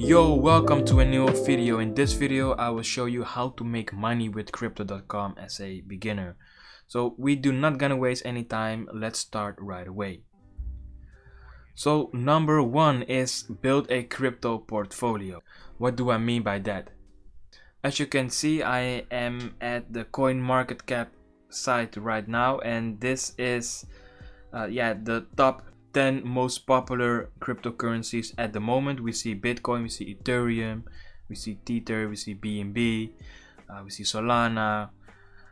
Yo, welcome to a new video. In this video I will show you how to make money with crypto.com as a beginner. So we do not gonna waste any time, let's start right away. So number one is build a crypto portfolio. What do I mean by that? As you can see, I am at the CoinMarketCap site right now, and this is the top 10 most popular cryptocurrencies at the moment. We see Bitcoin, we see Ethereum, we see Tether, we see BNB, we see Solana,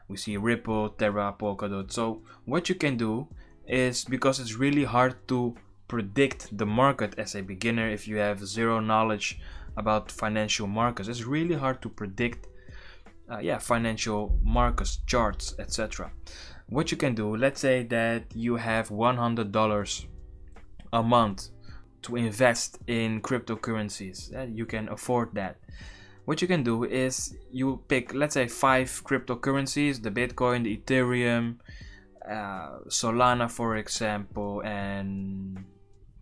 we see Ripple, Terra, Polkadot. So what you can do is, because it's really hard to predict the market as a beginner if you have zero knowledge about financial markets, it's really hard to predict financial markets, charts, etc. What you can do, let's say that you have $100 a month to invest in cryptocurrencies. You can afford that. What you can do is you pick, let's say, 5 cryptocurrencies: the Bitcoin, the Ethereum, Solana for example, and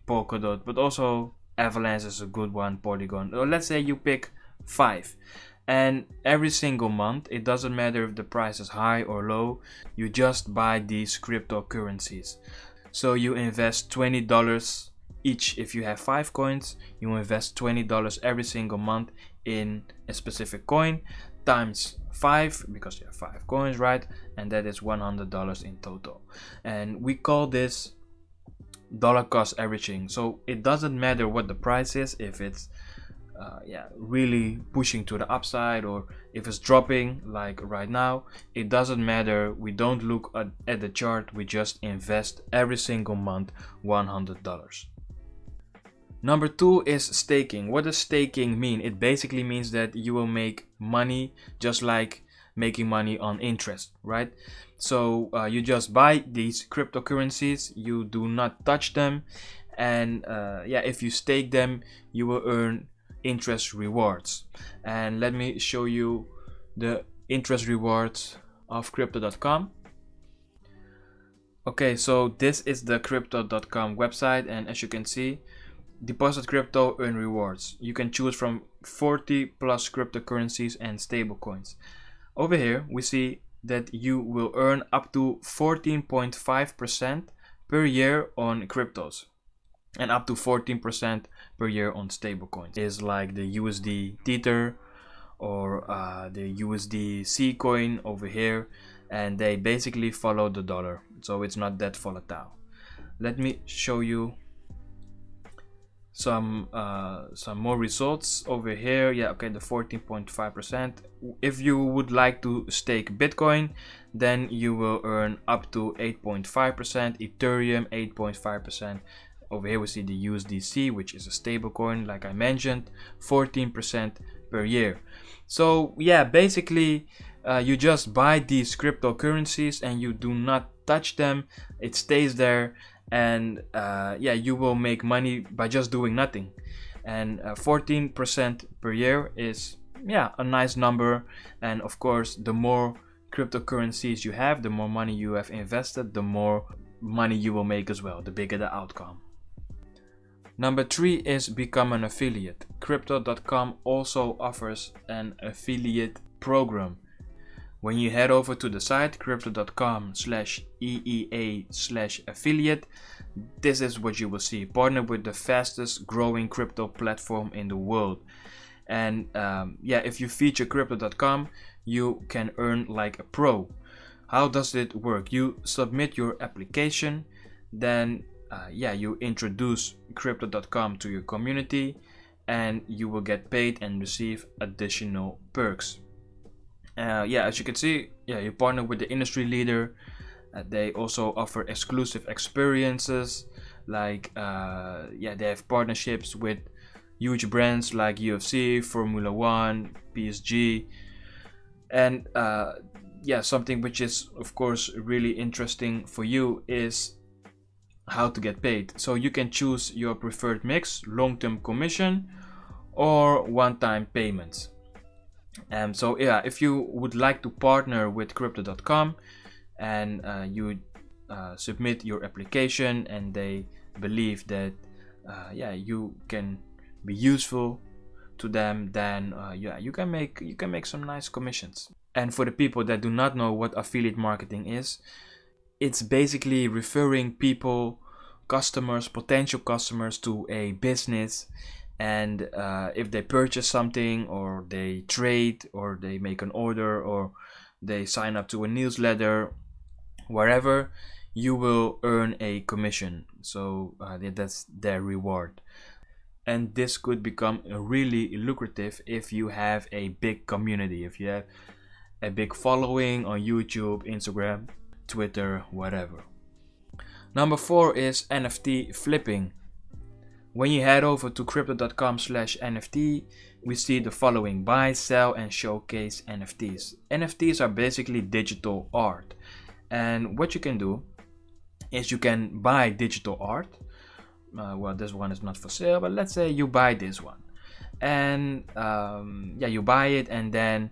Polkadot, but also Avalanche is a good one, Polygon. Or let's say you pick 5, and every single month, it doesn't matter if the price is high or low, you just buy these cryptocurrencies. So you invest $20 each. If you have 5 coins, you invest $20 every single month in a specific coin, times 5, because you have 5 coins, right? And that is $100 in total. And we call this dollar cost averaging. So it doesn't matter what the price is, if it's really pushing to the upside or if it's dropping like right now, it doesn't matter. We don't look at the chart, we just invest every single month $100. Number 2 is staking. What does staking mean? It basically means that you will make money just like making money on interest, right? So you just buy these cryptocurrencies, you do not touch them, and if you stake them, you will earn interest rewards. And let me show you the interest rewards of crypto.com. Okay, so this is the crypto.com website, and as you can see, deposit crypto, earn rewards. You can choose from 40 plus cryptocurrencies and stablecoins. Over here we see that you will earn up to 14.5% per year on cryptos, and up to 14% per year on stablecoins. Is like the USD Tether or the USDC coin over here, and they basically follow the dollar, so it's not that volatile. Let me show you some more results over here. The 14.5%. If you would like to stake Bitcoin, then you will earn up to 8.5%, Ethereum 8.5%. Over here we see the USDC, which is a stable coin, like I mentioned, 14% per year. So basically you just buy these cryptocurrencies and you do not touch them. It stays there, and you will make money by just doing nothing. And 14% per year is a nice number. And of course, the more cryptocurrencies you have, the more money you have invested, the more money you will make as well, the bigger the outcome. Number 3 is become an affiliate. Crypto.com also offers an affiliate program. When you head over to the site crypto.com/EEA/affiliate, this is what you will see: partner with the fastest growing crypto platform in the world. And if you feature crypto.com, you can earn like a pro. How does it work? You submit your application, then you introduce crypto.com to your community, and you will get paid and receive additional perks. As you can see, you partner with the industry leader. They also offer exclusive experiences, like they have partnerships with huge brands like UFC, Formula 1, PSG, and something which is of course really interesting for you is how to get paid. So you can choose your preferred mix: long-term commission or one-time payments. If you would like to partner with crypto.com and you submit your application and they believe that you can be useful to them, then yeah, you can make some nice commissions. And for the people that do not know what affiliate marketing is, it's basically referring people, customers, potential customers to a business, and if they purchase something, or they trade, or they make an order, or they sign up to a newsletter, wherever, you will earn a commission. So that's their reward. And this could become really lucrative if you have a big community, if you have a big following on YouTube, Instagram, Twitter, whatever. Number 4 is NFT flipping. When you head over to crypto.com/NFT, we see the following: buy, sell, and showcase NFTs. NFTs are basically digital art. And what you can do is you can buy digital art. Well, this one is not for sale, but let's say you buy this one. And yeah, you buy it, and then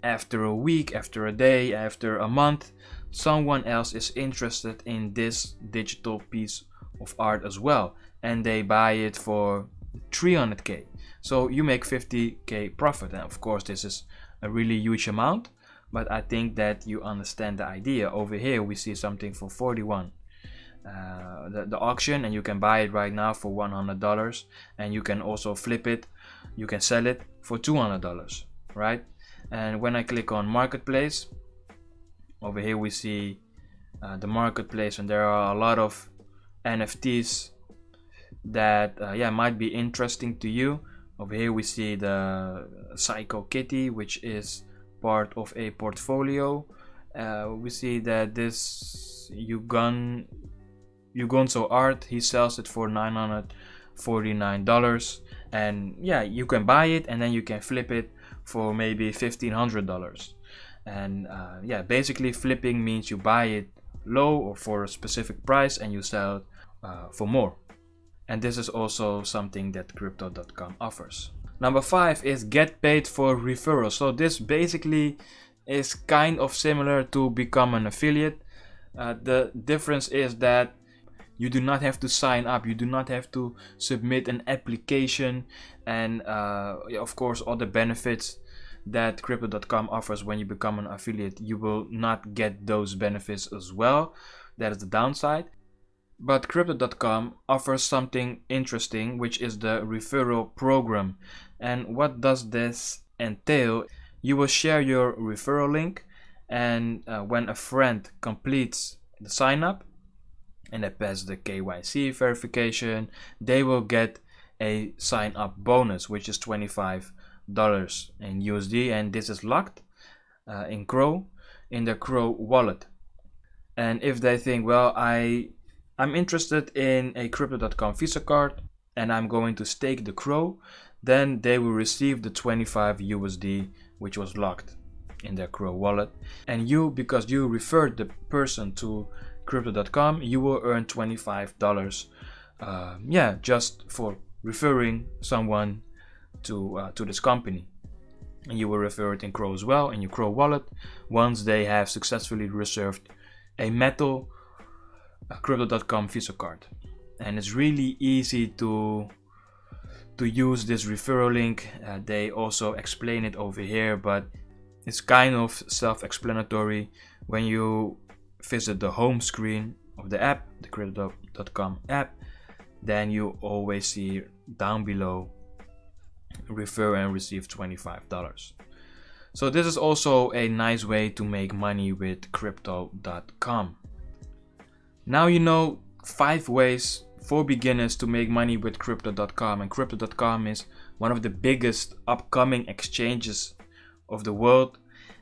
after a week, after a day, after a month, someone else is interested in this digital piece of art as well, and they buy it for 300k. So you make 50k profit. And of course, this is a really huge amount, but I think that you understand the idea. Over here we see something for 41, the auction, and you can buy it right now for $100, and you can also flip it, you can sell it for $200, right? And when I click on marketplace, over here we see the marketplace, and there are a lot of NFTs that yeah, might be interesting to you. Over here we see the Psycho Kitty, which is part of a portfolio. We see that this Yugonzo art, he sells it for $949, and yeah, you can buy it and then you can flip it for maybe $1,500. And yeah, basically flipping means you buy it low or for a specific price, and you sell it for more. And this is also something that crypto.com offers. Number 5 is get paid for referrals. So this basically is kind of similar to become an affiliate. The difference is that you do not have to sign up, you do not have to submit an application, and of course all the benefits that crypto.com offers when you become an affiliate, you will not get those benefits as well. That is the downside. But crypto.com offers something interesting, which is the referral program. And what does this entail? You will share your referral link, and when a friend completes the sign up and they pass the KYC verification, they will get a sign up bonus, which is $25 in USD, and this is locked in the Crow wallet. And if they think, well, I'm interested in a crypto.com Visa card and I'm going to stake the Crow, then they will receive the 25 USD, which was locked in their Crow wallet. And you, because you referred the person to crypto.com, you will earn $25 yeah, just for referring someone to this company. And you will refer it in Crow as well, in your Crow wallet, once they have successfully reserved a metal crypto.com Visa card. And it's really easy to use this referral link. They also explain it over here, but it's kind of self-explanatory. When you visit the home screen of the app, the crypto.com app, then you always see down below refer and receive $25. So this is also a nice way to make money with crypto.com. Now you know 5 ways for beginners to make money with crypto.com, and crypto.com is one of the biggest upcoming exchanges of the world.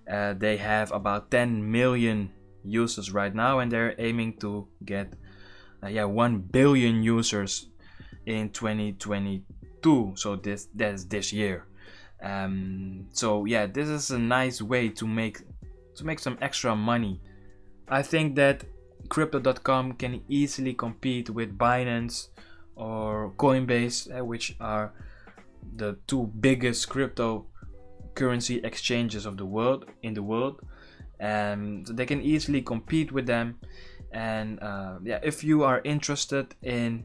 They have about 10 million users right now, and they're aiming to get 1 billion users in 2022. So that's this year. So yeah, this is a nice way to make some extra money. I think that crypto.com can easily compete with Binance or Coinbase, which are the 2 biggest cryptocurrency exchanges of the world so they can easily compete with them. And yeah, if you are interested in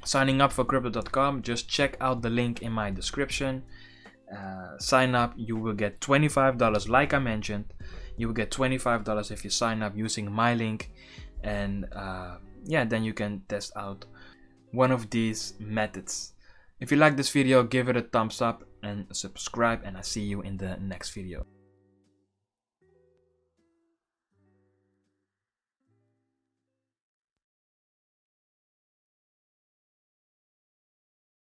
signing up for crypto.com, just check out the link in my description. Sign up, you will get $25. Like I mentioned, you will get $25 if you sign up using my link, and yeah, then you can test out one of these methods. If you like this video, give it a thumbs up and subscribe, and I see you in the next video.